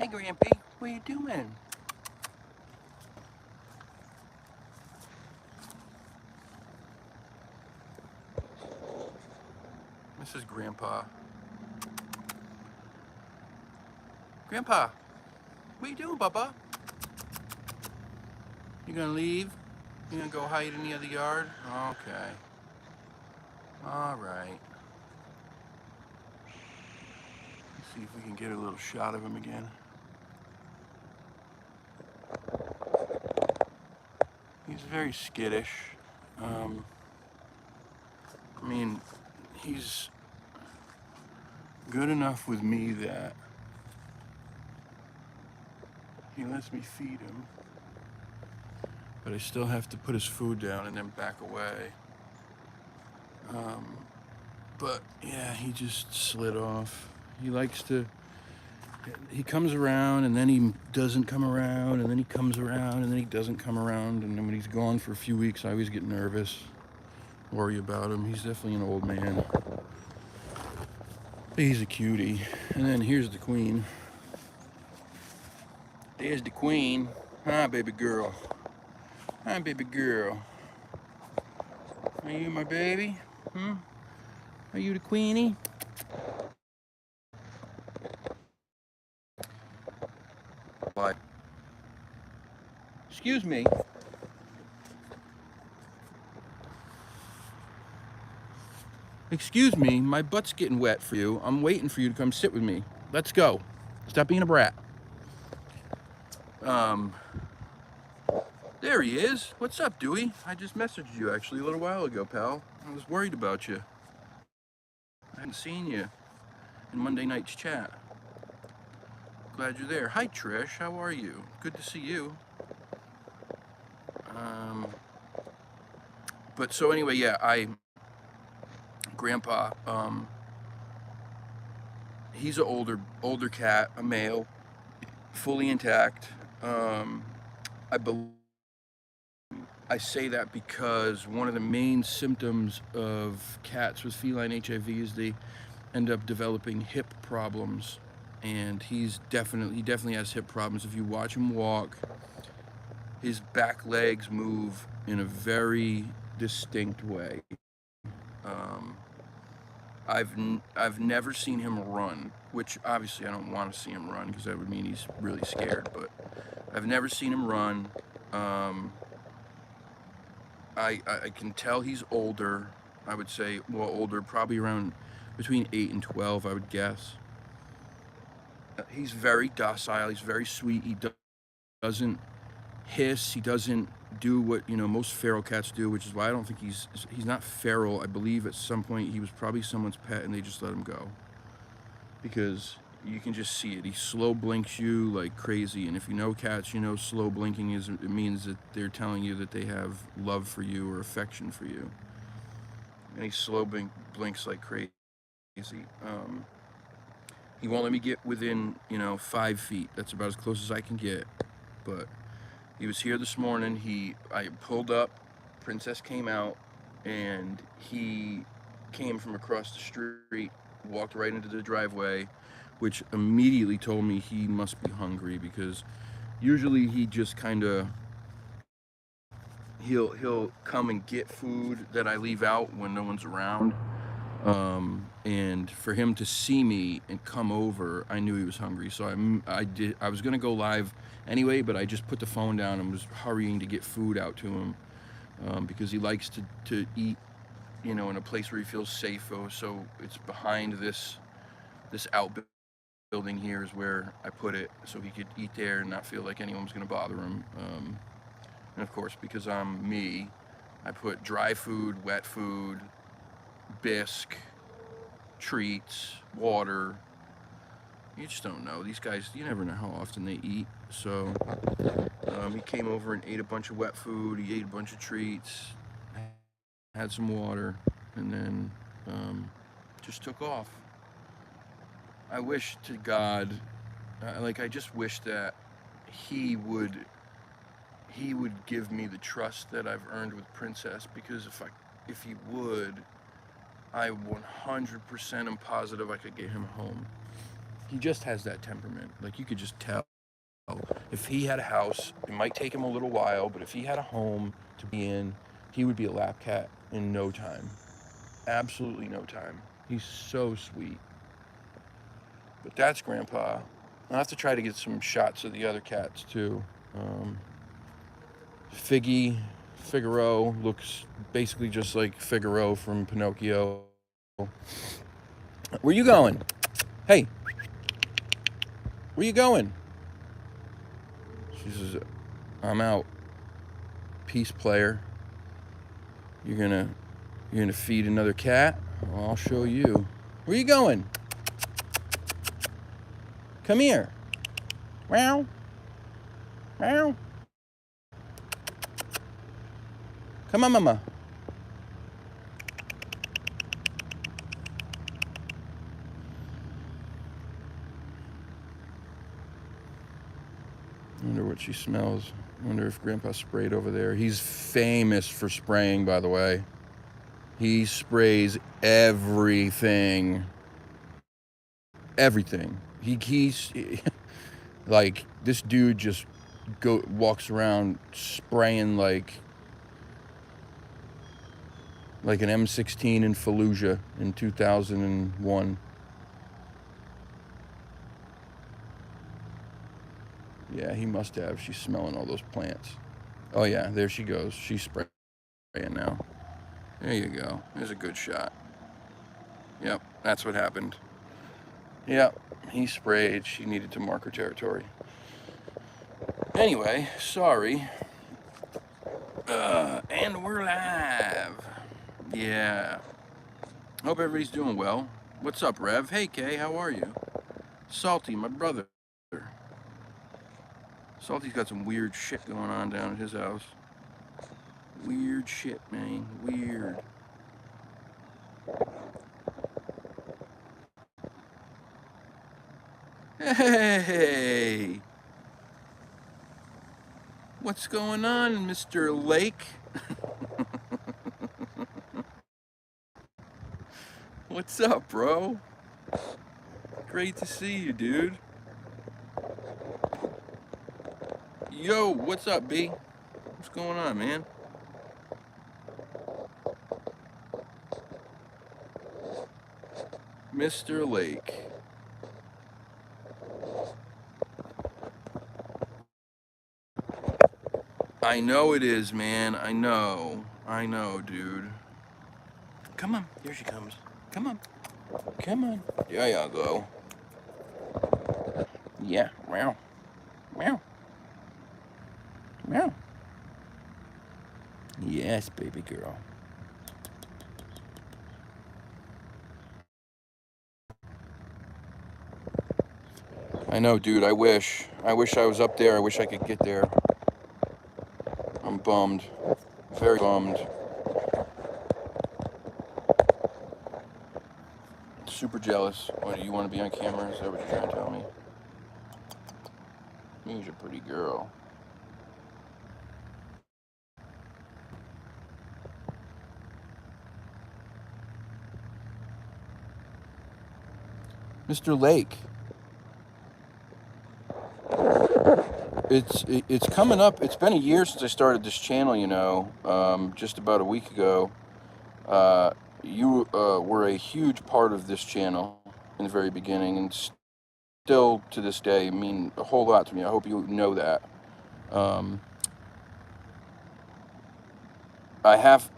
Hey, Grampy, what are you doing? This is Grandpa. Grandpa, what are you doing, Bubba? You gonna leave? You gonna go hide in the other yard? Okay. All right. Let's see if we can get a little shot of him again. He's very skittish. I mean, he's good enough with me that he lets me feed him, but I still have to put his food down and then back away. But yeah, he just slid off. He comes around and then he doesn't come around and then he comes around and then he doesn't come around, and then when he's gone for a few weeks I always get nervous, worry about him. He's definitely an old man. He's a cutie. And then here's the queen. There's the queen. Hi, baby girl. Hi, baby girl. Are you my baby? Are you the queenie? What? Excuse me. Excuse me, my butt's getting wet for you. I'm waiting for you to come sit with me. Let's go. Stop being a brat. There he is. What's up, Dewey? I just messaged you actually a little while ago, pal. I was worried about you. I hadn't seen you in Monday night's chat. Glad you're there. Hi, Trish. How are you? Good to see you. But so anyway, yeah, Grandpa, he's an older cat, a male, fully intact. I say that because one of the main symptoms of cats with feline HIV is they end up developing hip problems, and he definitely has hip problems. If you watch him walk, his back legs move in a very distinct way. I've never seen him run, which obviously I don't want to see him run because that would mean he's really scared, but I've never seen him run. I can tell he's older. I would say, well, older, probably around between 8 and 12, I would guess. He's very docile. He's very sweet. He doesn't hiss. He doesn't do what most feral cats do, which is why I don't think he's not feral. I believe at some point he was probably someone's pet and they just let him go, because you can just see it. He slow blinks you like crazy, and if you know cats, slow blinking it means that they're telling you that they have love for you or affection for you. And he slow blinks like crazy. He won't let me get within 5 feet. That's about as close as I can get. But he was here this morning. I pulled up, Princess came out, and he came from across the street, walked right into the driveway, which immediately told me he must be hungry, because usually he just kind of he'll come and get food that I leave out when no one's around. And for him to see me and come over, I knew he was hungry. So I was gonna go live anyway, but I just put the phone down and was hurrying to get food out to him, because he likes to eat, in a place where he feels safe. So it's behind this outbuilding here is where I put it, so he could eat there and not feel like anyone was gonna bother him. And of course, because I'm me, I put dry food, wet food, bisque, treats, water. You just don't know. These guys, you never know how often they eat. So he came over and ate a bunch of wet food. He ate a bunch of treats, had some water, and then just took off. I wish to God, I just wish that he would give me the trust that I've earned with Princess, because if he would, I 100% am positive I could get him home. He just has that temperament. Like, you could just tell. If he had a house, it might take him a little while, but if he had a home to be in, he would be a lap cat in no time. Absolutely no time. He's so sweet. But that's Grandpa. I'll have to try to get some shots of the other cats too. Figaro looks basically just like Figaro from Pinocchio. Where you going? Hey, where you going? She says, I'm out. Peace, player. You're gonna feed another cat? Well, I'll show you. Where you going? Come here. Meow. Meow. Come on, mama. I wonder what she smells. I wonder if Grandpa sprayed over there. He's famous for spraying, by the way. He sprays everything. Everything. He's like, this dude just walks around spraying like an M16 in Fallujah in 2001. Yeah, he must have. She's smelling all those plants. Oh yeah, there she goes. She's spraying now. There you go. There's a good shot. Yep, that's what happened. Yep, he sprayed. She needed to mark her territory. Anyway, sorry. And we're live. Yeah. Hope everybody's doing well. What's up, Rev? Hey, Kay, how are you? Salty, my brother. Salty's got some weird shit going on down at his house. Weird shit, man. Weird. Hey! What's going on, Mr. Lake? What's up, bro? Great to see you, dude. Yo, what's up, B? What's going on, man? Mr. Lake. I know it is, man. I know, dude. Come on. Here she comes. Come on. Come on. There you go. Yeah. Meow. Meow. Meow. Yes, baby girl. I know, dude. I wish I was up there. I wish I could get there. I'm bummed. Very bummed. Super jealous. What, do you want to be on camera? Is that what you're trying to tell me? You're a pretty girl. Mr. Lake. It's coming up. It's been a year since I started this channel, you know, just about a week ago. You were a huge part of this channel in the very beginning, and still to this day mean a whole lot to me. I hope you know that. I have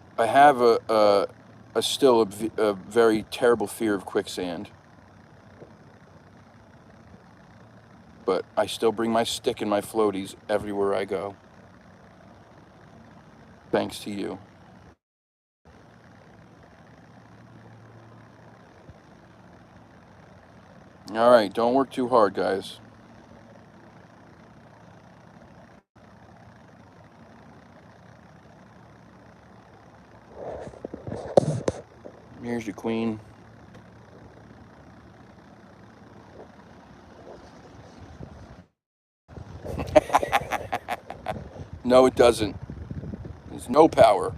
still a very terrible fear of quicksand. But I still bring my stick and my floaties everywhere I go. Thanks to you. All right, don't work too hard, guys. Here's your queen. No, it doesn't. There's no power.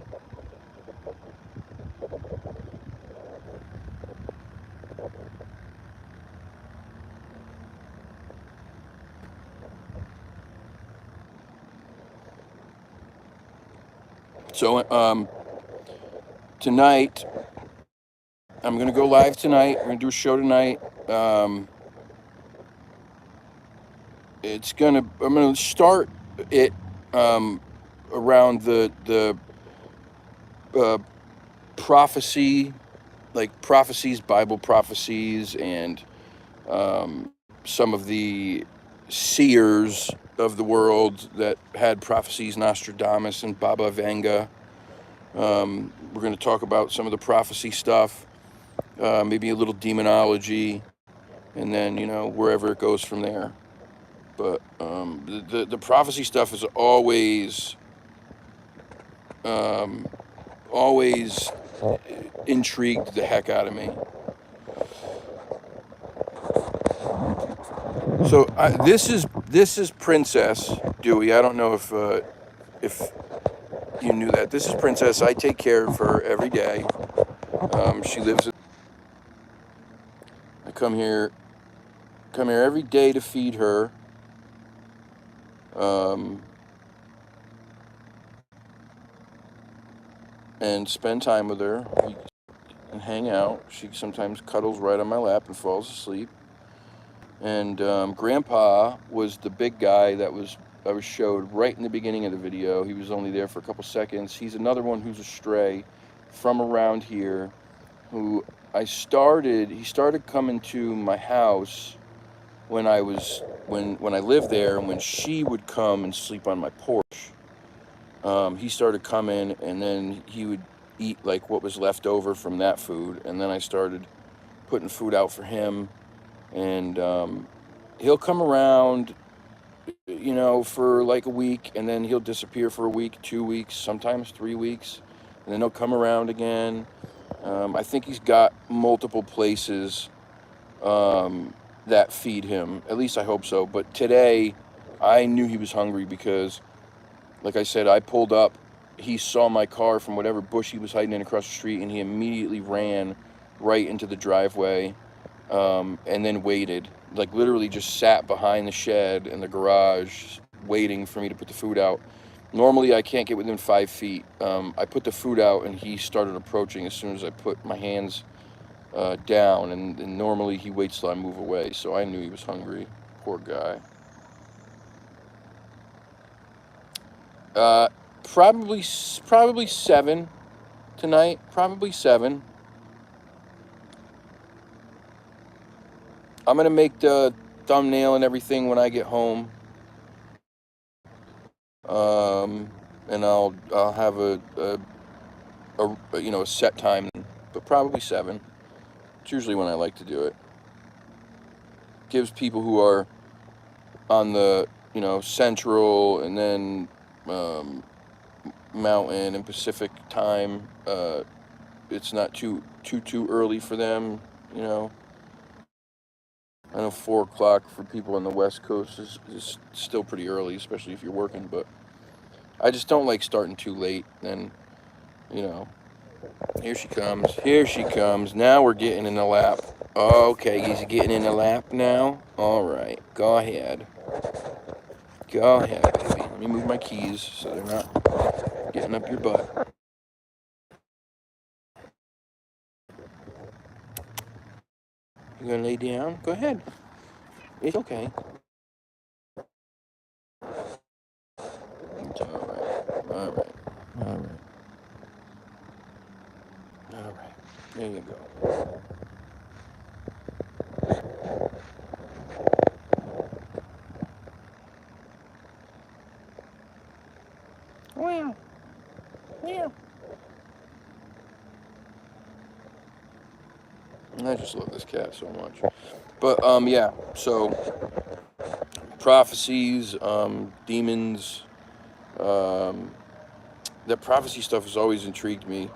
So tonight, I'm gonna go live tonight. We're gonna do a show tonight. I'm gonna start it around the uh, prophecy, like prophecies, Bible prophecies, and some of the seers of the world that had prophecies, Nostradamus and Baba Vanga. We're going to talk about some of the prophecy stuff, maybe a little demonology, and then, wherever it goes from there. But the prophecy stuff is always intrigued the heck out of me. So this is Princess Dewey. I don't know if you knew that. This is Princess. I take care of her every day. She lives. I come here every day to feed her. And spend time with her and hang out. She sometimes cuddles right on my lap and falls asleep. And Grandpa was the big guy that I was showed right in the beginning of the video. He was only there for a couple seconds. He's another one who's a stray from around here, who he started coming to my house when I lived there, and when she would come and sleep on my porch. He started coming, and then he would eat like what was left over from that food, and then I started putting food out for him, and he'll come around, for like a week, and then he'll disappear for a week, 2 weeks, sometimes 3 weeks, and then he'll come around again. I think he's got multiple places that feed him. At least I hope so. But today, I knew he was hungry because, like I said, I pulled up. He saw my car from whatever bush he was hiding in across the street, and he immediately ran right into the driveway, and then waited. Like, literally just sat behind the shed in the garage waiting for me to put the food out. Normally, I can't get within 5 feet. I put the food out, and he started approaching as soon as I put my hands down, and normally he waits till I move away, so I knew he was hungry. Poor guy. Probably 7 tonight. Probably 7. I'm gonna make the thumbnail and everything when I get home. And I'll have a set time, but probably 7. It's usually when I like to do it. Gives people who are on the Central and then Mountain and Pacific time. It's not too early for them. I know 4 o'clock for people on the West Coast is still pretty early, especially if you're working. But I just don't like starting too late. Then, here she comes. Here she comes. Now we're getting in the lap. Okay, he's getting in the lap now. All right, go ahead. Go ahead, baby. Let me move my keys so they're not getting up your butt. You gonna lay down? Go ahead. It's okay. It's all right. All right. All right. All right. There you go. Wow. Yeah. I just love this cat so much. But yeah. So prophecies, demons. That prophecy stuff has always intrigued me.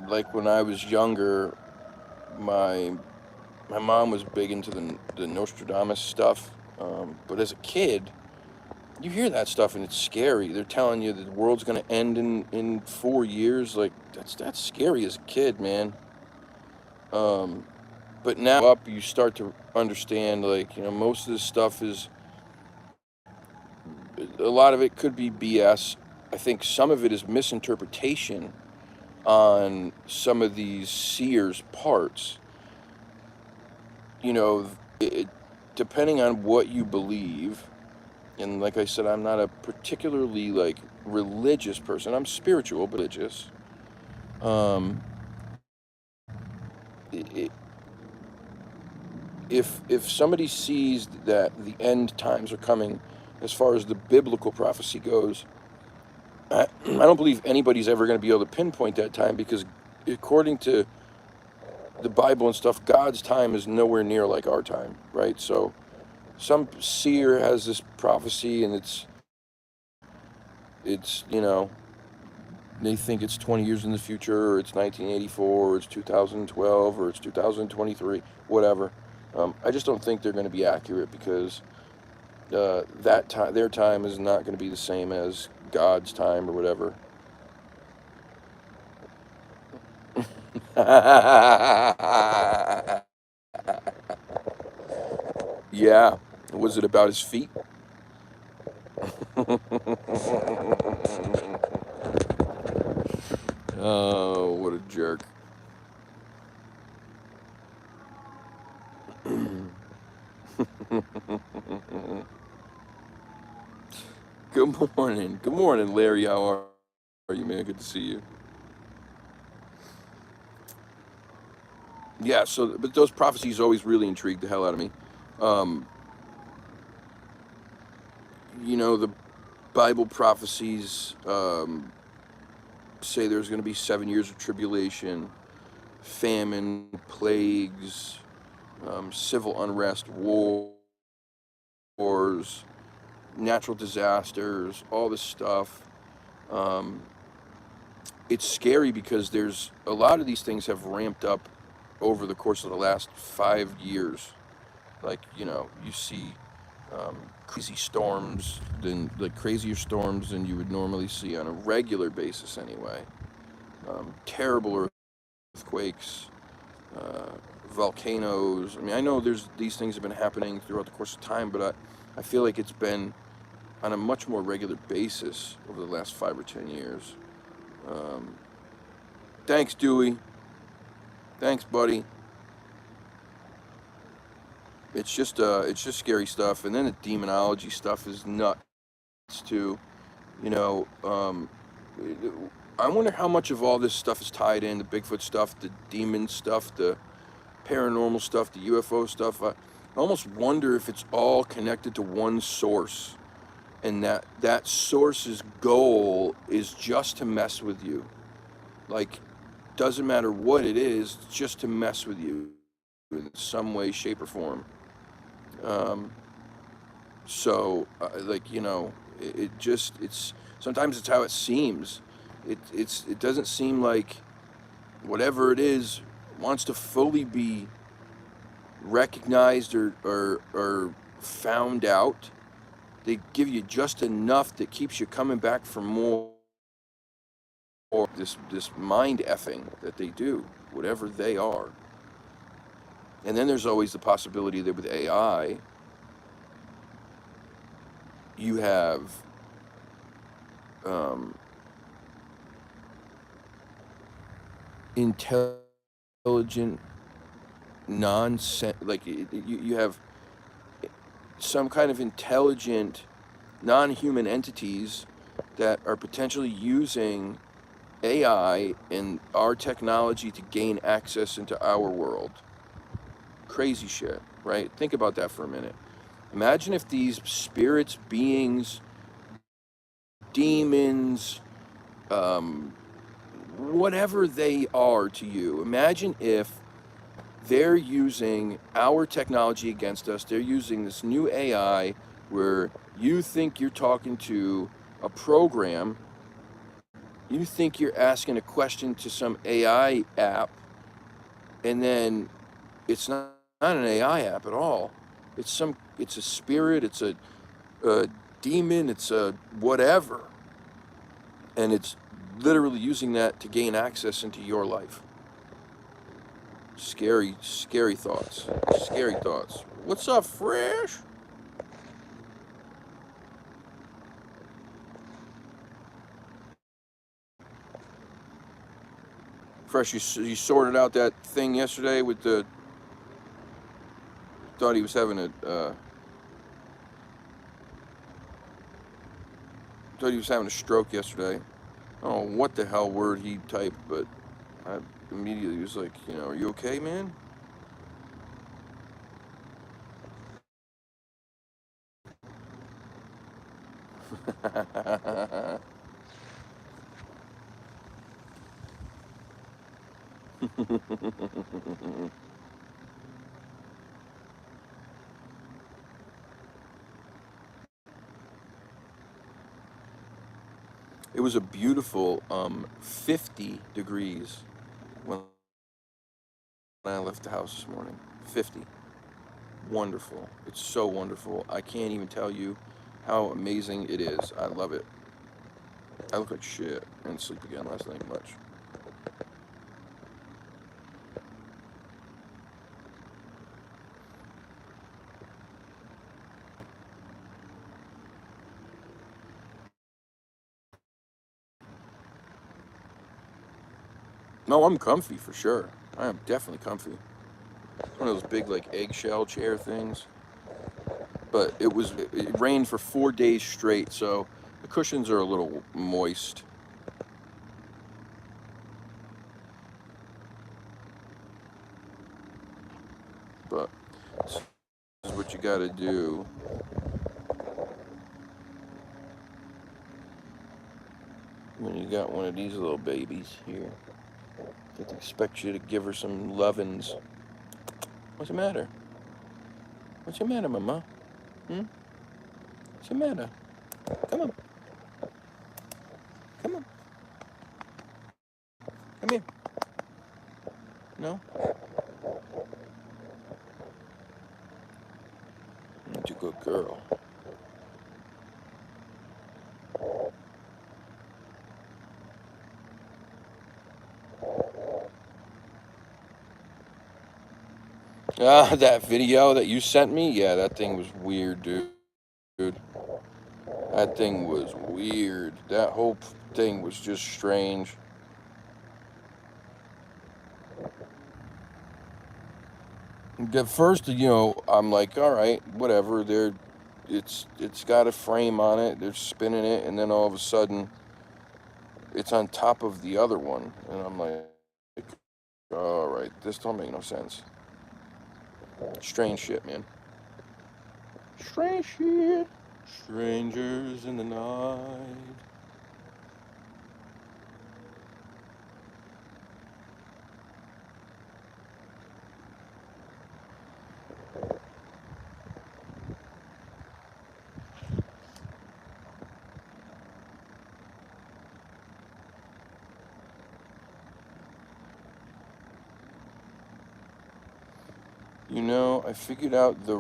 Like when I was younger, my mom was big into the Nostradamus stuff. But as a kid, you hear that stuff and it's scary. They're telling you that the world's gonna end in 4 years. Like that's scary as a kid, man. But now up, you start to understand, like, most of this stuff is a lot of it could be BS. I think some of it is misinterpretation on some of these seers' parts. You know, depending on what you believe, and like I said, I'm not a particularly like religious person. I'm spiritual, but religious. Um, i- if somebody sees that the end times are coming, as far as the biblical prophecy goes, I don't believe anybody's ever going to be able to pinpoint that time, because according to the Bible and stuff, God's time is nowhere near like our time, right? So some seer has this prophecy, and it's they think it's 20 years in the future, or it's 1984, or it's 2012, or it's 2023, whatever. I just don't think they're going to be accurate, because that time, their time, is not going to be the same as God's time or whatever. Yeah, was it about his feet? Oh, what a jerk. Good morning. Good morning, Larry. How are you, man? Good to see you. Yeah, so, but those prophecies always really intrigued the hell out of me. Um, the Bible prophecies say there's going to be 7 years of tribulation, famine, plagues, civil unrest, wars, natural disasters, all this stuff. Um, it's scary, because there's a lot of these things have ramped up over the course of the last 5 years. Like, you see crazy storms, crazier storms than you would normally see on a regular basis anyway. Terrible earthquakes, uh, volcanoes. I mean, I know these things have been happening throughout the course of time, but I feel like it's been on a much more regular basis over the last 5 or 10 years. Um, Thanks, Dewey. Thanks, buddy. It's just scary stuff, and then the demonology stuff is nuts too. You know, I wonder how much of all this stuff is tied in, the Bigfoot stuff, the demon stuff, the paranormal stuff, the UFO stuff. I almost wonder if it's all connected to one source, and that source's goal is just to mess with you. Like, doesn't matter what it is, just to mess with you in some way, shape, or form. Um, it's sometimes it's how it seems. It doesn't seem like whatever it is wants to fully be recognized or found out. They give you just enough that keeps you coming back for more. Or this mind effing that they do, whatever they are. And then there's always the possibility that with AI, you have intelligent nonsense, like you have some kind of intelligent non-human entities that are potentially using AI and our technology to gain access into our world. Crazy shit, right? Think about that for a minute. Imagine if these spirits, beings, demons, whatever they are to you, imagine if they're using our technology against us. They're using this new AI where you think you're talking to a program, you think you're asking a question to some AI app, and then it's not an AI app at all. It's a spirit, it's a demon, it's a whatever. And it's literally using that to gain access into your life. Scary, scary thoughts. Scary thoughts. What's up, Fresh? Fresh, you sorted out that thing yesterday with the. Thought he was having a. Thought he was having a stroke yesterday. I don't know what the hell word he typed, but I immediately was like, are you okay, man? It was a beautiful 50 degrees when I left the house this morning. 50. Wonderful. It's so wonderful. I can't even tell you how amazing it is. I love it. I look like shit. I didn't sleep again last night much. No, I'm comfy for sure. I am definitely comfy. One of those big like eggshell chair things. But it rained for 4 days straight, so the cushions are a little moist. But this is what you gotta do. When you got one of these little babies here, they expect you to give her some lovin's. What's the matter? What's the matter, Mama? What's the matter? Come on. Come on. Come here. No? That's a good girl. Ah, that video that you sent me? Yeah, that thing was weird, dude. That thing was weird. That whole thing was just strange. At first, I'm like, all right, whatever. It's got a frame on it. They're spinning it, and then all of a sudden, it's on top of the other one, and I'm like, all right, this don't make no sense. Strange shit, man. Strange shit. Strangers in the night. I figured out the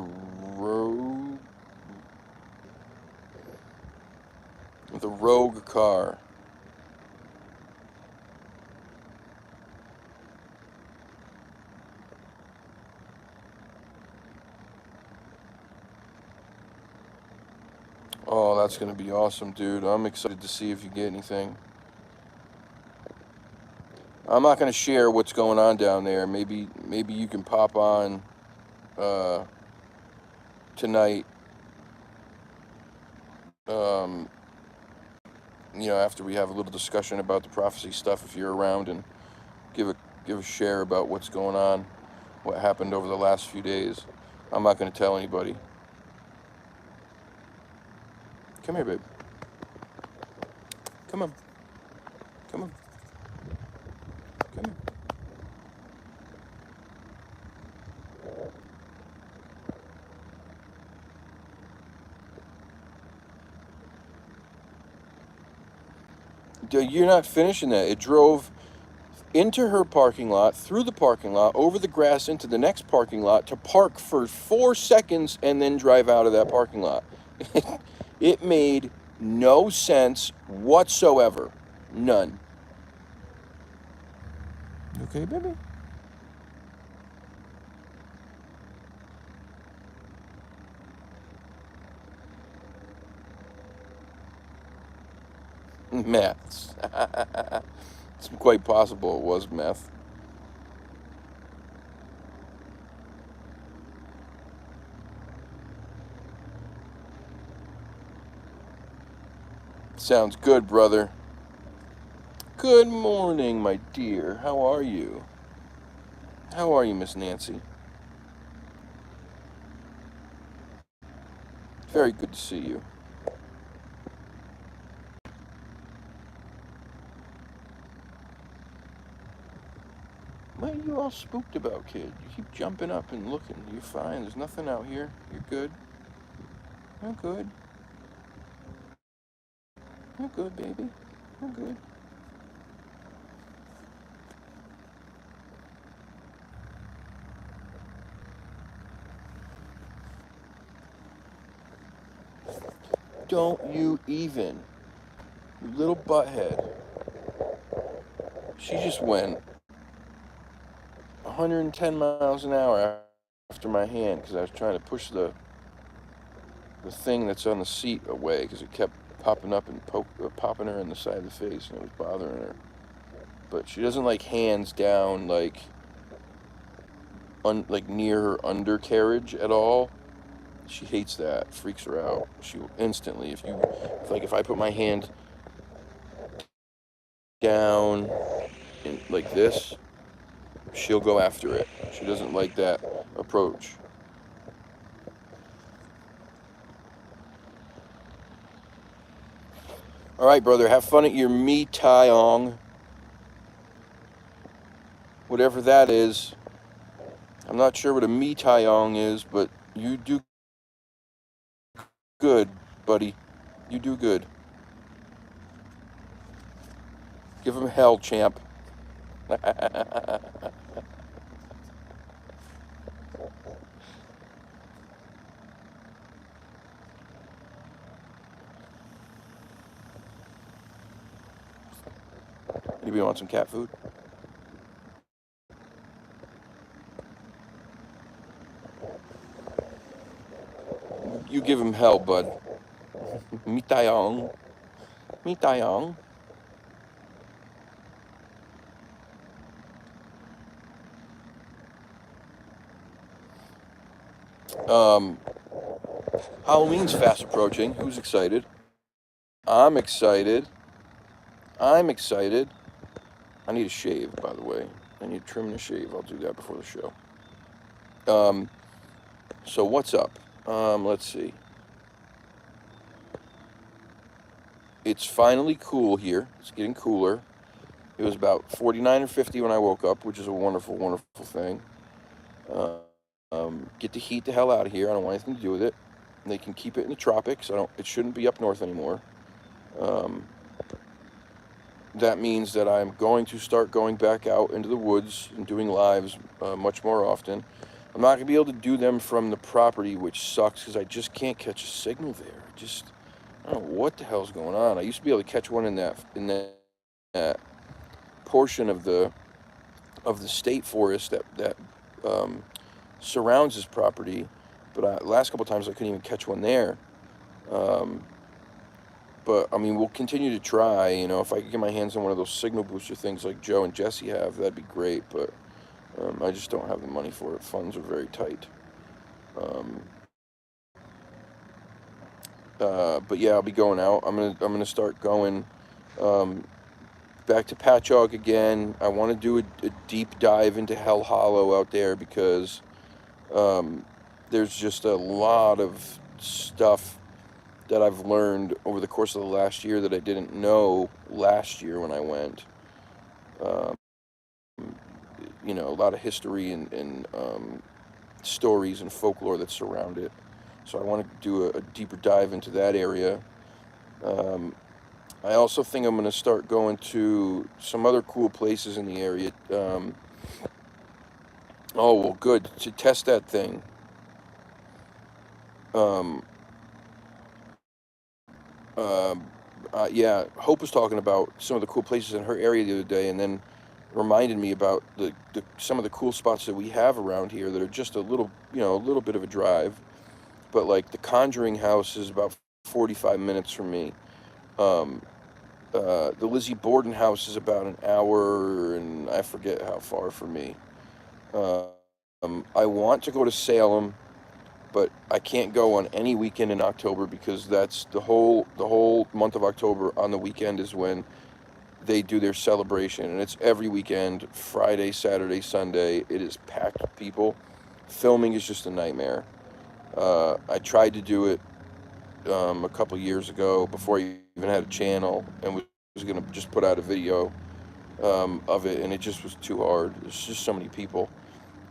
rogue car. Oh, that's gonna be awesome, dude. I'm excited to see if you get anything. I'm not gonna share what's going on down there. Maybe you can pop on tonight. After we have a little discussion about the prophecy stuff, if you're around, and give a share about what's going on, what happened over the last few days. I'm not gonna tell anybody. Come here, babe. Come on. Come on. Come here. You're not finishing that. It drove into her parking lot, through the parking lot, over the grass into the next parking lot to park for 4 seconds and then drive out of that parking lot. It made no sense whatsoever. None. Okay, baby? Maths. It's quite possible it was meth. Sounds good, brother. Good morning, my dear. How are you? How are you, Miss Nancy? Very good to see you. What are you all spooked about, kid? You keep jumping up and looking. You're fine. There's nothing out here. You're good. You're good. You're good, baby. You're good. Don't you even. You little butthead. She just went 110 miles an hour after my hand because I was trying to push the thing that's on the seat away because it kept popping up and popping her in the side of the face, and it was bothering her. But she doesn't like hands down like near her undercarriage at all. She hates that. Freaks her out. She will instantly, if I put my hand down like this, she'll go after it. She doesn't like that approach. All right, brother, have fun at your Mi Taiong. Whatever that is. I'm not sure what a Mi Taiong is, but you do good, buddy. You do good. Give him hell, champ. Anybody want some cat food? You give him hell, bud. Mi Taiong. Mi Taiong. Halloween's fast approaching. Who's excited? I'm excited. I'm excited. I need a shave, by the way. I need to trim and a shave. I'll do that before the show. So what's up? Let's see. It's finally cool here. It's getting cooler. It was about 49 or 50 when I woke up, which is a wonderful, wonderful thing. Get the heat the hell out of here. I don't want anything to do with it. They can keep it in the tropics. It shouldn't be up north anymore. That means that I'm going to start going back out into the woods and doing lives much more often. I'm not going to be able to do them from the property, which sucks because I just can't catch a signal there. I don't know what the hell's going on. I used to be able to catch one in that portion of the state forest that surrounds this property, but last couple times I couldn't even catch one there. But I mean, we'll continue to try. If I could get my hands on one of those signal booster things like Joe and Jesse have, that'd be great. But I just don't have the money for it. Funds are very tight. But yeah, I'll be going out. I'm gonna start going back to Patchogue again. I want to do a deep dive into Hell Hollow out there because there's just a lot of stuff that I've learned over the course of the last year that I didn't know last year when I went. A lot of history and stories and folklore that surround it. So I want to do a deeper dive into that area. I also think I'm going to start going to some other cool places in the area. Oh, well, good. To test that thing. Yeah, Hope was talking about some of the cool places in her area the other day, and then reminded me about some of the cool spots that we have around here that are just a little bit of a drive. But like the Conjuring House is about 45 minutes from me. The Lizzie Borden house is about an hour, and I forget how far from me. I want to go to Salem, but I can't go on any weekend in October because that's the whole month of October. On the weekend is when they do their celebration, and it's every weekend, Friday, Saturday, Sunday. It is packed with people. Filming is just a nightmare. I tried to do it a couple years ago before I even had a channel, and was going to just put out a video of it, and it just was too hard. There's just so many people.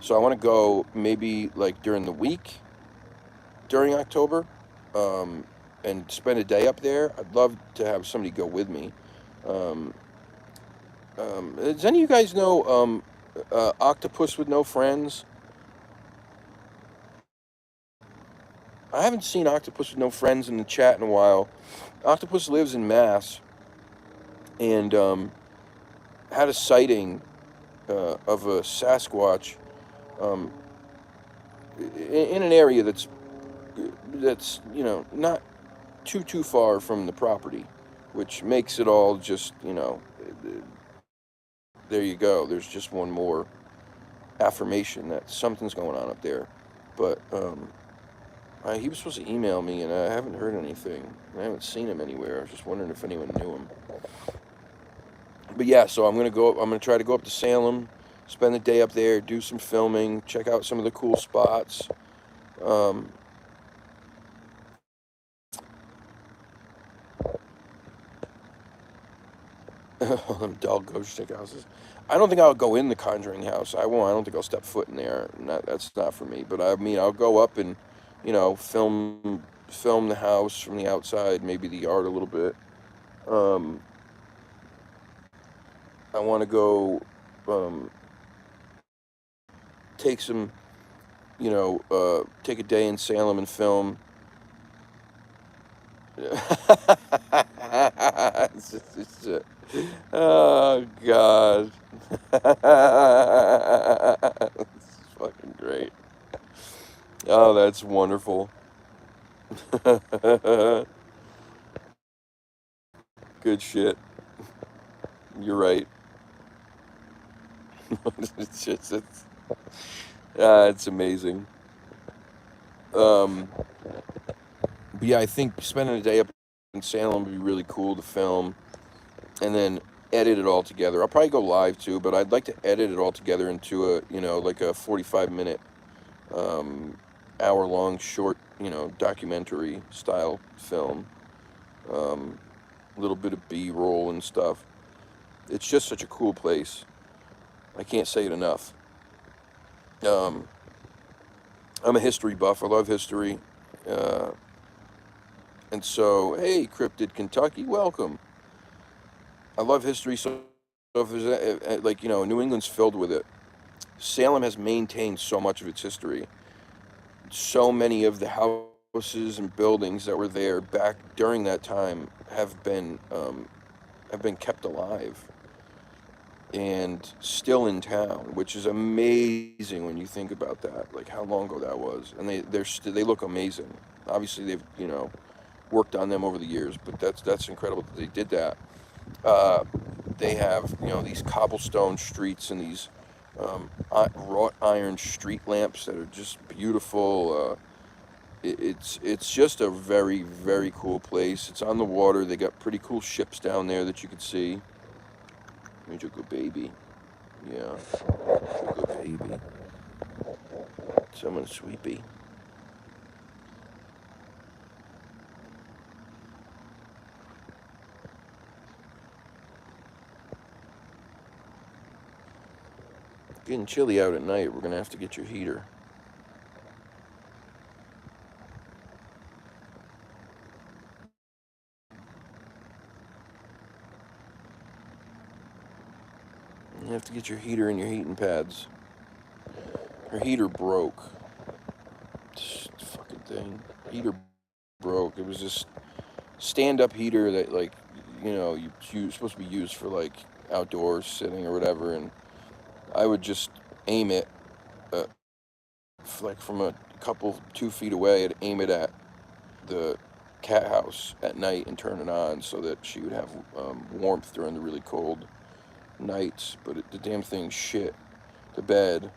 So I want to go maybe like during the week during October, um, and spend a day up there. I'd love to have somebody go with me. Um, does any of you guys know Octopus with No Friends? I haven't seen Octopus with No Friends in the chat in a while. Octopus lives in Mass, and had a sighting of a Sasquatch um, in an area that's not too far from the property, which makes it all just there you go. There's just one more affirmation that something's going on up there. But he was supposed to email me, and I haven't heard anything. I haven't seen him anywhere. I was just wondering if anyone knew him. But yeah, so I'm gonna try to go up to Salem, spend the day up there, do some filming, check out some of the cool spots. Um, Dull ghost stick houses. I don't think I'll go in the Conjuring house. I won't. I don't think I'll step foot in there. That's not for me. But I mean, I'll go up and, film the house from the outside, maybe the yard a little bit. Um, I want to go take some, take a day in Salem and film. Oh God. This is fucking great. Oh, that's wonderful. Good shit. You're right. It's amazing. But yeah, I think spending a day up in Salem would be really cool to film, and then edit it all together. I'll probably go live too, but I'd like to edit it all together into like a 45-minute, hour-long short, documentary style film. A little bit of B-roll and stuff. It's just such a cool place. I can't say it enough. Um, I'm a history buff. I love history. Uh, and so, hey, Cryptid Kentucky, welcome. I love history, so if there's New England's filled with it. Salem has maintained so much of its history. So many of the houses and buildings that were there back during that time have been kept alive and still in town, which is amazing when you think about that, like how long ago that was. And they look amazing. Obviously, they've worked on them over the years, but that's incredible that they did that. They have these cobblestone streets and these wrought iron street lamps that are just beautiful. It's just a very, very cool place. It's on the water. They got pretty cool ships down there that you can see. Here's your good baby. Yeah, good baby. Someone's sweepy. Getting chilly out at night. We're gonna have to get your heater. You have to get your heater and your heating pads. Her heater broke. This fucking thing. Heater broke. It was this stand-up heater that you're supposed to be used for like outdoors sitting or whatever, and I would just aim it like from a couple 2 feet away. I'd aim it at the cat house at night and turn it on so that she would have warmth during the really cold nights. But the damn thing shit the bed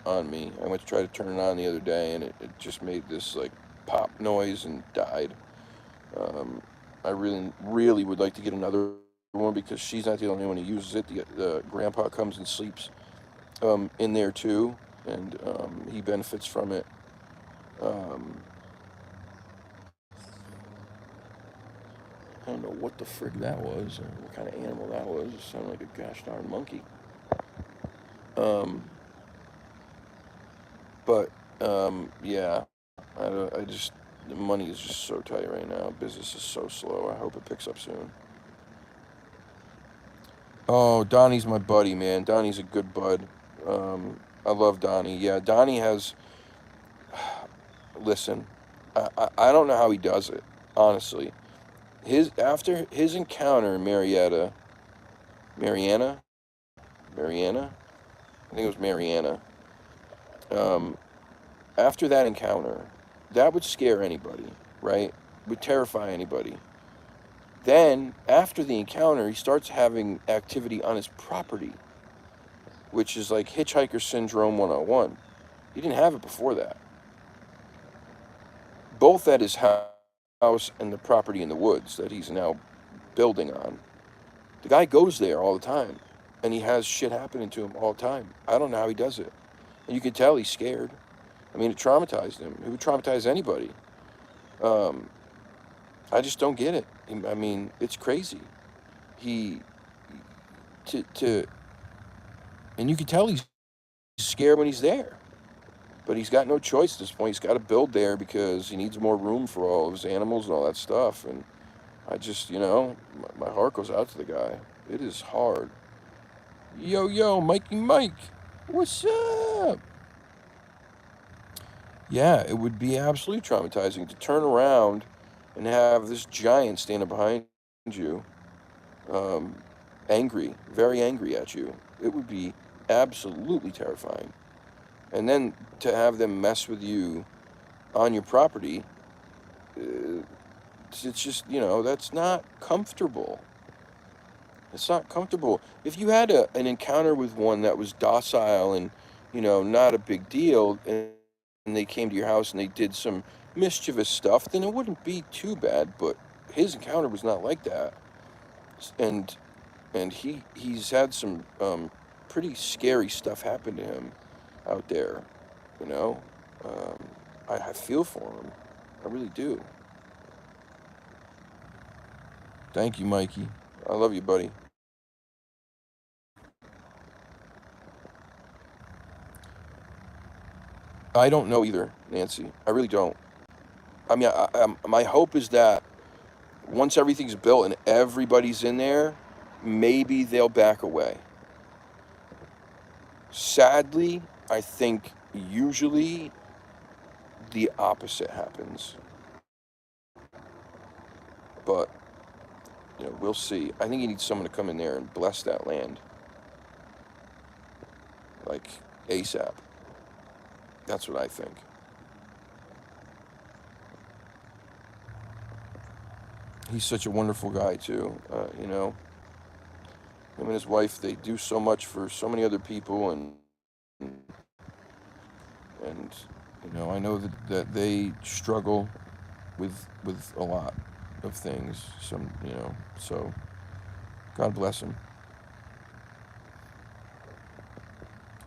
on me. I went to try to turn it on the other day, and it just made this like pop noise and died. I really would like to get another one because she's not the only one who uses it. The grandpa comes and sleeps in there too, and he benefits from it. Um, I don't know what the frig that was, or what kind of animal that was. It sounded like a gosh darn monkey. Um, but yeah, I just the money is just so tight right now. Business is so slow. I hope it picks up soon. Oh, Donnie's my buddy, man. Donnie's a good bud. I love Donnie. Yeah, Donnie has. Listen, I don't know how he does it, honestly. After his encounter in Mariana, Mariana, I think it was Mariana. Um, After that encounter, that would scare anybody, right? Would terrify anybody. Then, after the encounter, he starts having activity on his property, which is like hitchhiker syndrome 101. He didn't have it before that. Both at his house and the property in the woods that he's now building on. The guy goes there all the time, and he has shit happening to him all the time. I don't know how he does it. And you can tell he's scared. I mean, it traumatized him. It would traumatize anybody. Um, I just don't get it. I mean, it's crazy. He to and you can tell he's scared when he's there. But he's got no choice at this point. He's got to build there because he needs more room for all of his animals and all that stuff. And I just, my heart goes out to the guy. It is hard. Yo, Mikey Mike, what's up? Yeah, it would be absolutely traumatizing to turn around and have this giant standing behind you, um, angry, very angry at you. It would be absolutely terrifying. And then to have them mess with you on your property, it's just, that's not comfortable. It's not comfortable. If you had an encounter with one that was docile and, not a big deal, and they came to your house and they did some mischievous stuff, then it wouldn't be too bad. But his encounter was not like that. And he's had some pretty scary stuff happen to him out there, you know. Um, I feel for him. I really do. Thank you, Mikey. I love you, buddy. I don't know either, Nancy. I really don't. I mean, my hope is that once everything's built and everybody's in there, maybe they'll back away. Sadly, I think usually the opposite happens. But, we'll see. I think you need someone to come in there and bless that land. Like, ASAP. That's what I think. He's such a wonderful guy, too. Him and his wife, they do so much for so many other people, and I know that they struggle with a lot of things. So God bless him.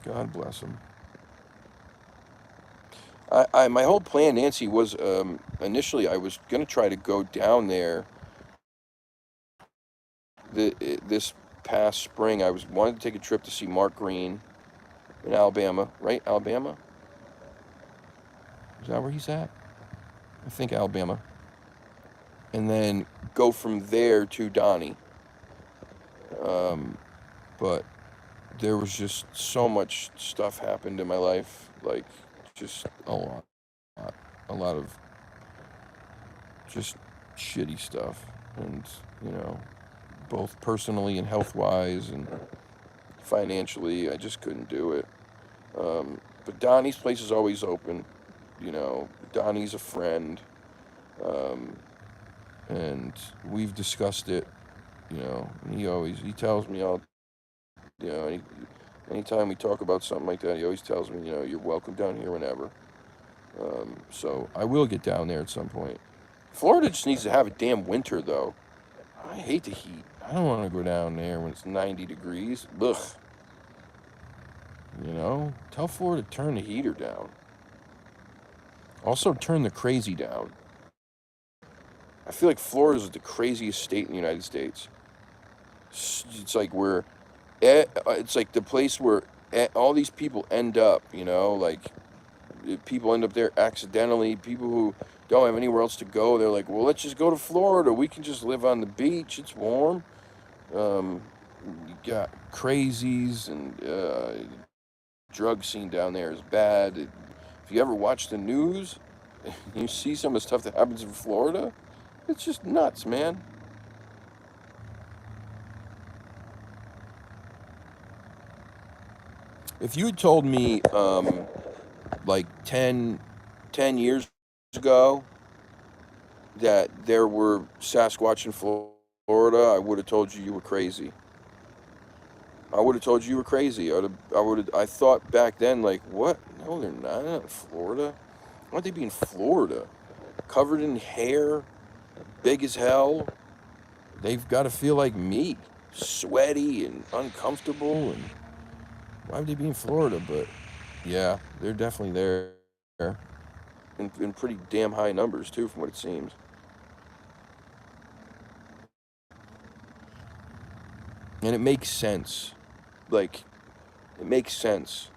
God bless him. My whole plan, Nancy, was initially I was gonna try to go down there this past spring. I wanted to take a trip to see Mark Green in Alabama, right? Alabama? Is that where he's at? I think Alabama. And then go from there to Donnie. But there was just so much stuff happened in my life, like just a lot of just shitty stuff, and both personally and health-wise and financially, I just couldn't do it. But Donnie's place is always open. Donnie's a friend. um, and we've discussed it. He tells me all, you know, any, anytime we talk about something like that, he always tells me, you're welcome down here whenever. So I will get down there at some point. Florida just needs to have a damn winter, though. I hate the heat. I don't want to go down there when it's 90 degrees. Ugh. Tell Florida to turn the heater down. Also, turn the crazy down. I feel like Florida is the craziest state in the United States. It's like it's like the place where all these people end up. Like people end up there accidentally. People who don't have anywhere else to go, they're like, well, let's just go to Florida. We can just live on the beach. It's warm. You got crazies, and drug scene down there is bad. If you ever watch the news, you see some of the stuff that happens in Florida, it's just nuts, man. If you had told me, like 10 years ago that there were Sasquatch in Florida, I would have told you were crazy. I would have told you were crazy. I thought back then, like, what? No, they're not in Florida. Why would they be in Florida? Covered in hair, big as hell. They've got to feel like me, sweaty and uncomfortable. And why would they be in Florida? But yeah, they're definitely there, in pretty damn high numbers too, from what it seems. And it makes sense. Like, it makes sense.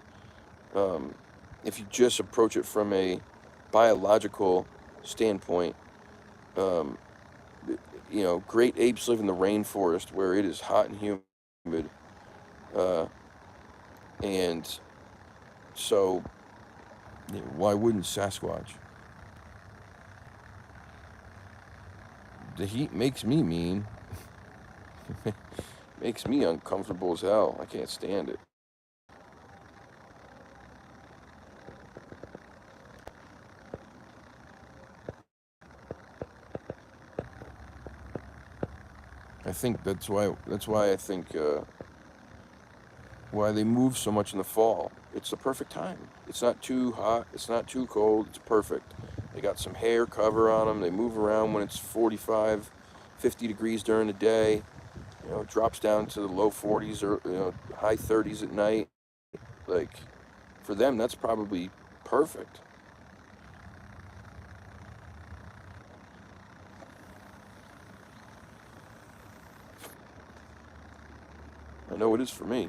If you just approach it from a biological standpoint, um, great apes live in the rainforest where it is hot and humid. And so, why wouldn't Sasquatch? The heat makes me mean. Makes me uncomfortable as hell. I can't stand it. I think that's why I think why they move so much in the fall. It's the perfect time. It's not too hot, it's not too cold, it's perfect. They got some hair cover on them. They move around when it's 45, 50 degrees during the day. It drops down to the low 40s or high 30s at night. Like, for them, that's probably perfect. I know it is for me.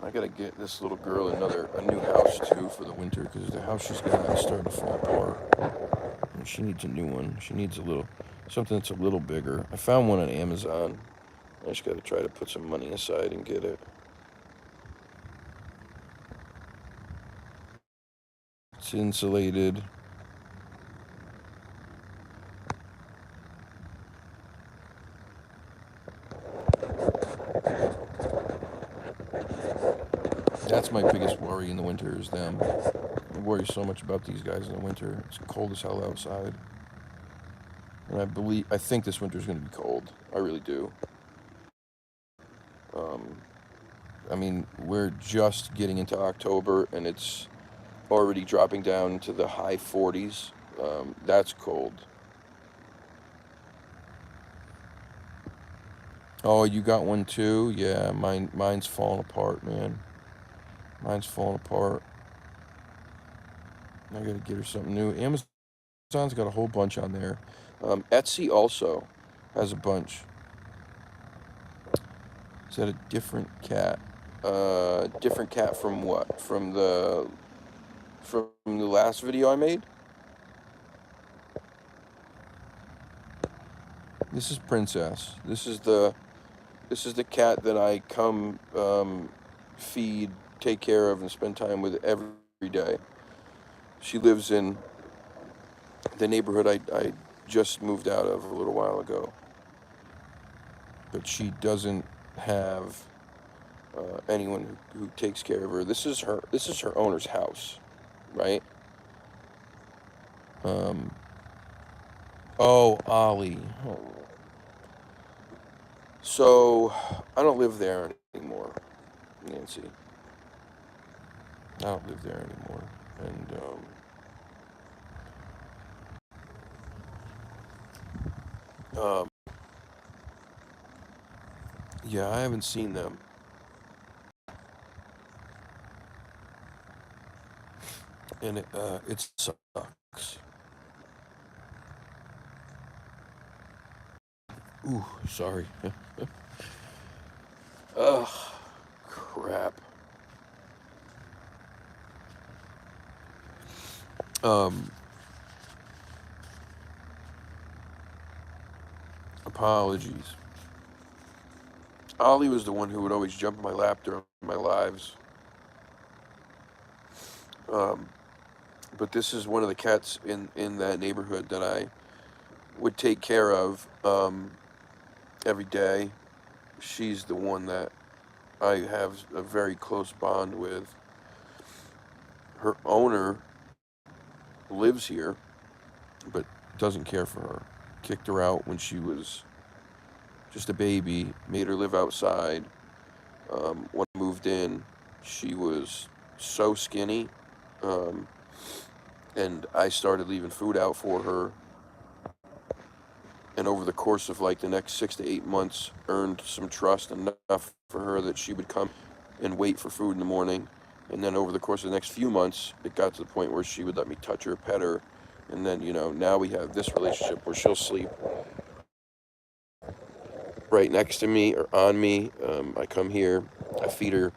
I gotta get this little girl a new house too for the winter, because the house she's got is starting to fall apart. And she needs a new one. She needs something that's a little bigger. I found one on Amazon. I just gotta try to put some money aside and get it. It's insulated. That's my biggest worry in the winter is them. I worry so much about these guys in the winter. It's cold as hell outside. And I think this winter's going to be cold. I really do. I mean, we're just getting into October, and it's already dropping down to the high 40s. That's cold. Oh, you got one too? Yeah, mine's falling apart, man. Mine's falling apart. I gotta get her something new. Amazon's got a whole bunch on there. Etsy also has a bunch. Is that a different cat? Different cat from what? From the last video I made? This is Princess. This is the cat that I come feed, take care of, and spend time with every day. She lives in the neighborhood I just moved out of a little while ago. But she doesn't have anyone who takes care of her. This is her owner's house, right? Oh, Ollie. Oh. So I don't live there anymore, Nancy. I don't live there anymore, and yeah, I haven't seen them. And it sucks. Ooh, sorry. Ugh, crap. Apologies. Ollie was the one who would always jump in my lap during my lives. But this is one of the cats in that neighborhood that I would take care of every day. She's the one that I have a very close bond with. Her owner lives here, but doesn't care for her. Kicked her out when she was just a baby, made her live outside. When I moved in, she was so skinny, and I started leaving food out for her. And over the course of like the next 6 to 8 months, earned some trust enough for her that she would come and wait for food in the morning. And then over the course of the next few months, it got to the point where she would let me touch her, pet her. And then, now we have this relationship where she'll sleep right next to me or on me. I come here, I feed her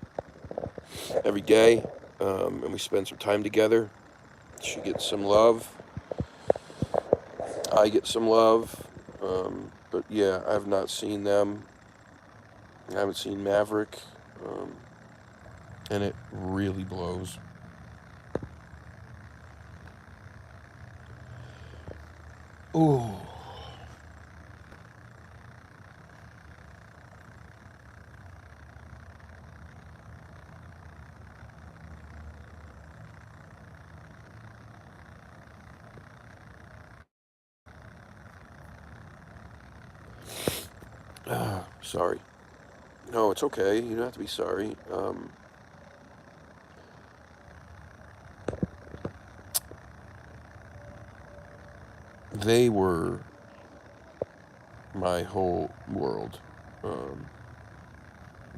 every day, and we spend some time together. She gets some love. I get some love. But yeah, I have not seen them. I haven't seen Maverick. And it really blows. Ooh. Sorry. No, it's okay. You don't have to be sorry. They were my whole world.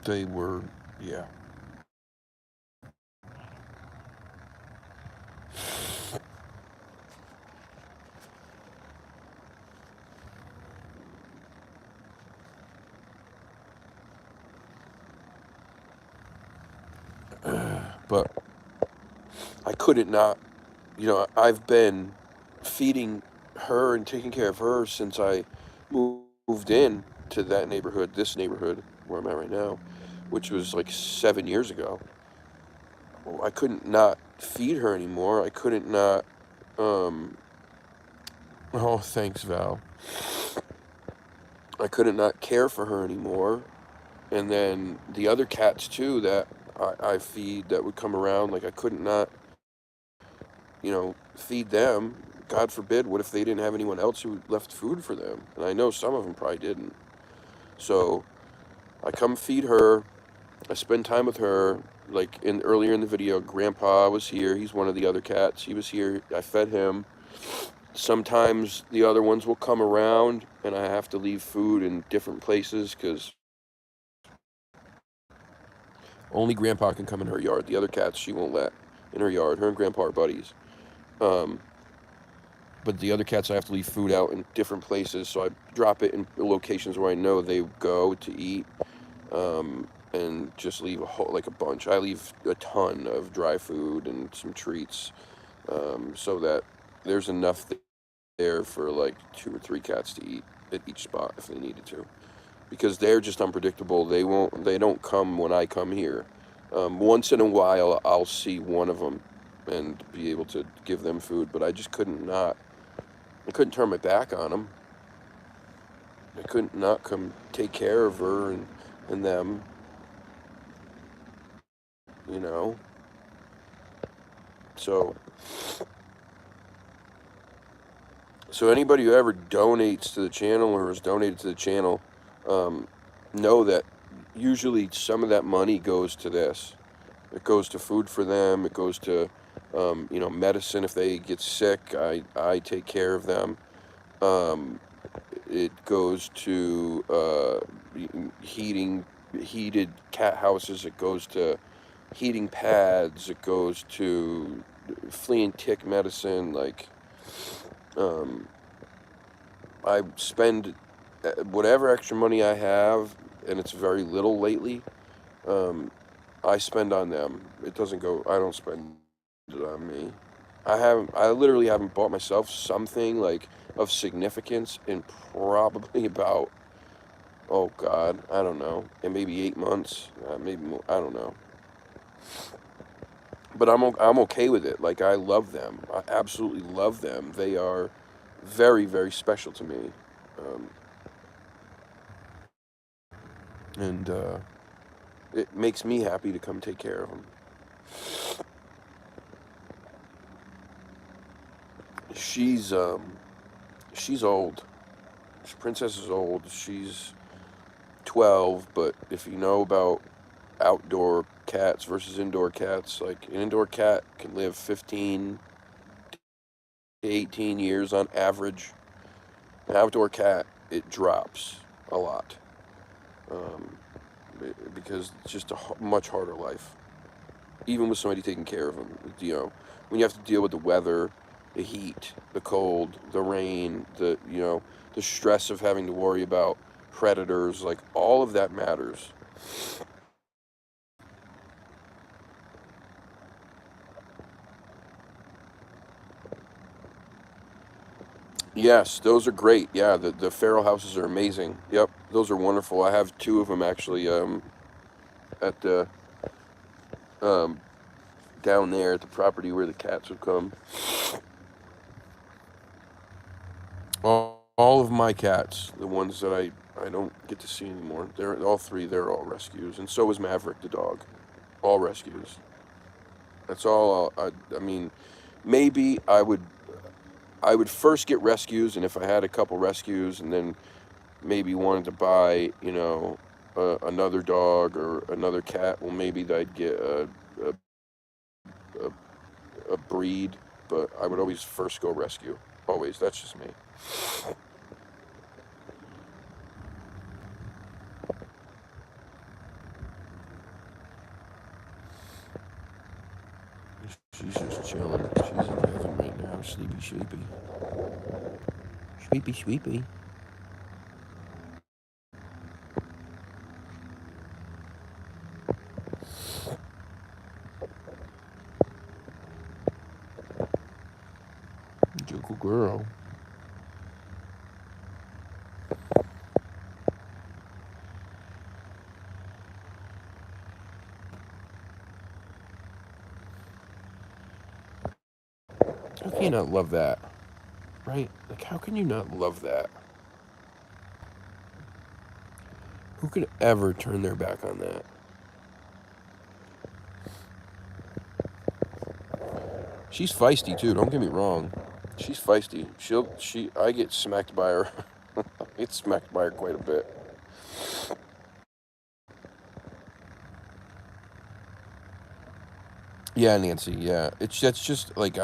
They were, yeah. But I couldn't not, I've been feeding her and taking care of her since I moved in to that neighborhood, this neighborhood where I'm at right now, which was like 7 years ago. I couldn't not feed her anymore. I couldn't not, oh, thanks, Val. I couldn't not care for her anymore. And then the other cats too that I feed that would come around, like I couldn't not, feed them. God forbid, what if they didn't have anyone else who left food for them? And I know some of them probably didn't. So I come feed her. I spend time with her. Like earlier in the video, Grandpa was here. He's one of the other cats. He was here. I fed him. Sometimes the other ones will come around, and I have to leave food in different places because only Grandpa can come in her yard. The other cats she won't let in her yard. Her and Grandpa are buddies. But the other cats I have to leave food out in different places, so I drop it in locations where I know they go to eat, and just leave a bunch. I leave a ton of dry food and some treats, so that there's enough there for like 2 or 3 cats to eat at each spot if they needed to, because they're just unpredictable. They don't come when I come here. Once in a while I'll see one of them and be able to give them food, but I just couldn't not I couldn't turn my back on them. I couldn't not come take care of her and them, you know. So anybody who ever donates to the channel or has donated to the channel, know that usually some of that money goes to this. It goes to food for them. It goes to, you know, medicine if they get sick. I take care of them. It goes to heated cat houses. It goes to heating pads. It goes to flea and tick medicine. Like, I spend whatever extra money I have, and it's very little lately. I spend on them. It doesn't go. I don't spend it on me. I literally haven't bought myself something like of significance in probably about, oh God, I don't know, in maybe 8 months, maybe more, I don't know. But I'm okay with it. Like, I love them. I absolutely love them. They are very, very special to me. And it makes me happy to come take care of them. She's old. Princess is old. She's 12, but if you know about outdoor cats versus indoor cats, like, an indoor cat can live 15 to 18 years on average. An outdoor cat, it drops a lot, because it's just a much harder life, even with somebody taking care of them. You know, when you have to deal with the weather, the heat, the cold, the rain, the stress of having to worry about predators, like, all of that matters. Yes, those are great. Yeah, the feral houses are amazing. Yep, those are wonderful. I have 2 of them actually, at the um, down there at the property where the cats would come. All of my cats, the ones that I don't get to see anymore, they're all 3. They're all rescues, and so is Maverick the dog, all rescues. That's all. I mean, maybe I would first get rescues, and if I had a couple rescues, and then maybe wanted to buy, another dog or another cat, well, maybe I'd get a, a breed, but I would always first go rescue. Always. That's just me. She's just chilling. She's in heaven right now. Sleepy, sleepy. Sleepy, sleepy. Joker girl. How can you not love that? Right? Like, how can you not love that? Who could ever turn their back on that? She's feisty too, don't get me wrong. She's feisty. I get smacked by her. I get smacked by her quite a bit. Yeah, Nancy, yeah. That's just like,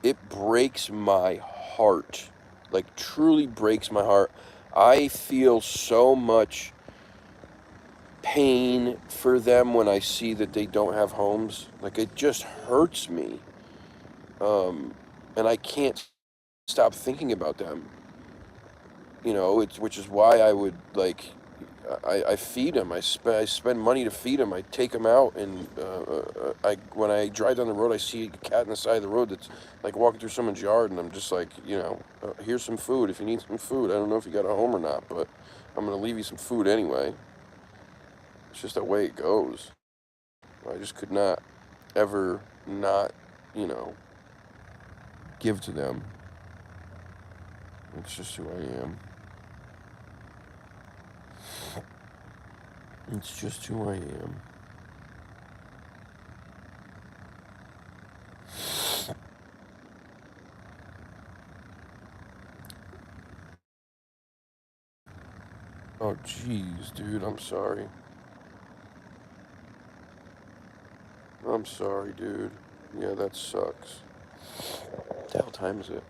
it breaks my heart. Like, truly breaks my heart. I feel so much pain for them when I see that they don't have homes. Like, it just hurts me. And I can't stop thinking about them. Which is why I would, like, I feed them. I spend money to feed them. I take them out, and when I drive down the road, I see a cat on the side of the road that's like walking through someone's yard, and I'm just like, here's some food if you need some food. I don't know if you got a home or not, but I'm gonna leave you some food anyway. It's just the way it goes. I just could not ever not, give to them. It's just who I am. It's just who I am. Oh, jeez, dude, I'm sorry. I'm sorry, dude. Yeah, that sucks. What the hell time is it?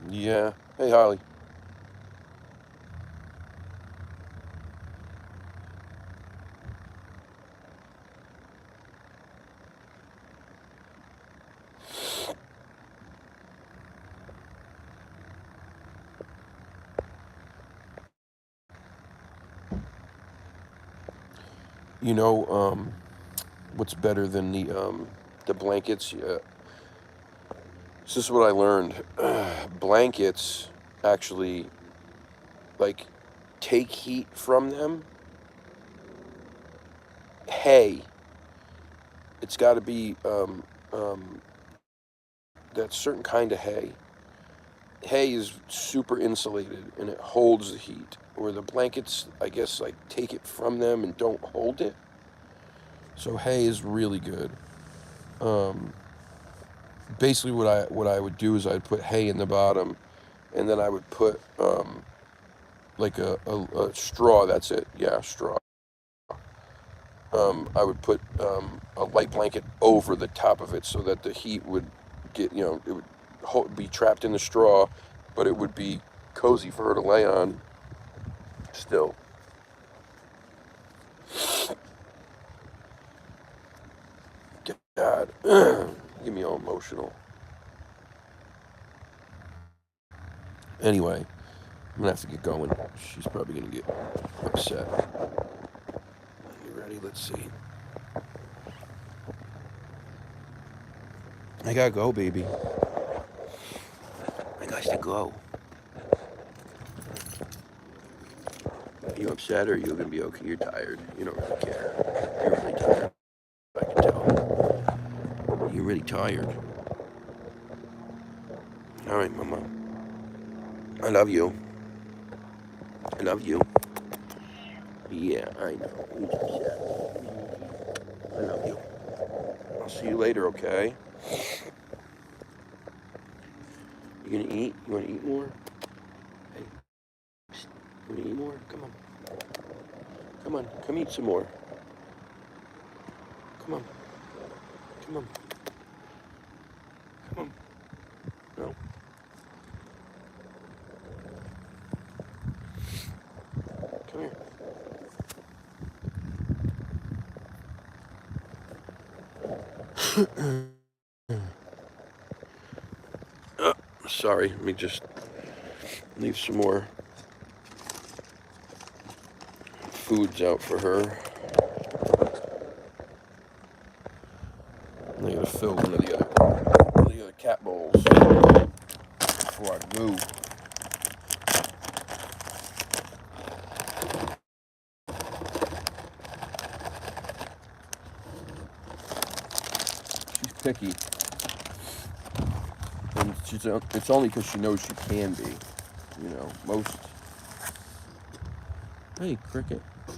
Yeah. Hey, Holly. You know, what's better than the blankets? This is what I learned. Blankets actually, like, take heat from them. Hay. It's got to be that certain kind of hay. Hay is super insulated and it holds the heat. Where the blankets, I guess, like take it from them and don't hold it. So hay is really good. Basically, what I would do is I'd put hay in the bottom, and then I would put like a straw. That's it. Yeah, straw. I would put a light blanket over the top of it so that the heat would get, it would be trapped in the straw, but it would be cozy for her to lay on still. God, get me all emotional. Anyway, I'm gonna have to get going. She's probably gonna get upset. You ready? Let's see. I gotta go, baby. I got to go. Are you upset or are you gonna be okay? You're tired. You don't really care. You're really tired. I can tell. You're really tired. All right, Mama. I love you. I love you. Yeah, I know. You're upset. I love you. I'll see you later, okay? You gonna eat? You wanna eat more? Hey, psst. You wanna eat more? Come on. Come on. Come eat some more. Come on. Come on. Come on. No. Come here. Sorry. Let me just leave some more foods out for her. I gotta fill one of the other cat bowls before I move. She's picky, and it's only because she knows she can be. Most. Hey, cricket. Oh,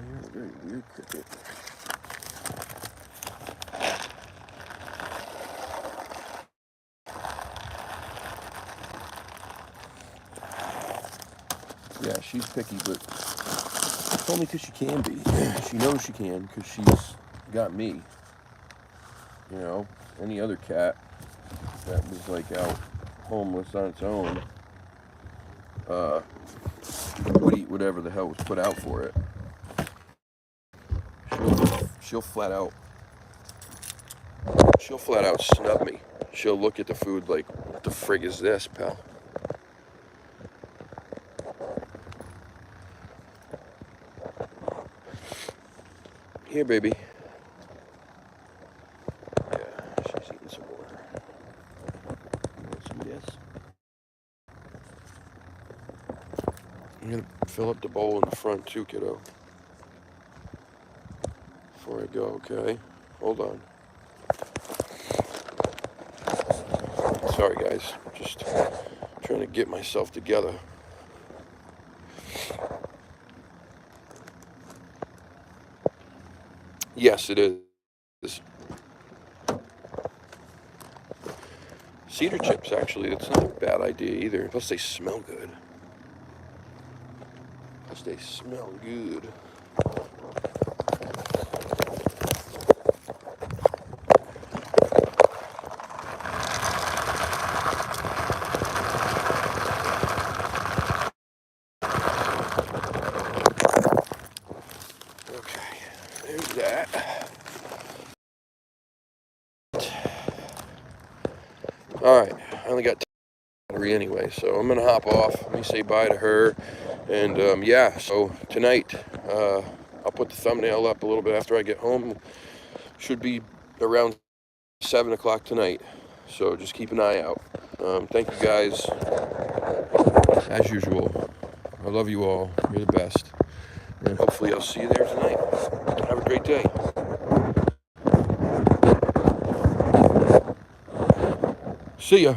you're a very weird cricket. Yeah, she's picky, but it's only because she can be. She knows she can because she's got me. Any other cat that was like out homeless on its own would eat whatever the hell was put out for it. She'll flat out snub me. She'll look at the food like, what the frig is this, pal? Here, baby. Yeah, she's eating some more. I'm gonna fill up the bowl in the front too, kiddo. Before I go, okay? Hold on. Sorry, guys. Just trying to get myself together. Yes, it is. Cedar chips, actually, that's not a bad idea either. Plus, they smell good. Okay, there's that. Alright, I only got battery anyway, so I'm gonna hop off. Let me say bye to her. And yeah, so tonight, I'll put the thumbnail up a little bit after I get home. Should be around 7 o'clock tonight, so just keep an eye out. Thank you guys, as usual. I love you all. You're the best. And hopefully I'll see you there tonight. Have a great day. See ya.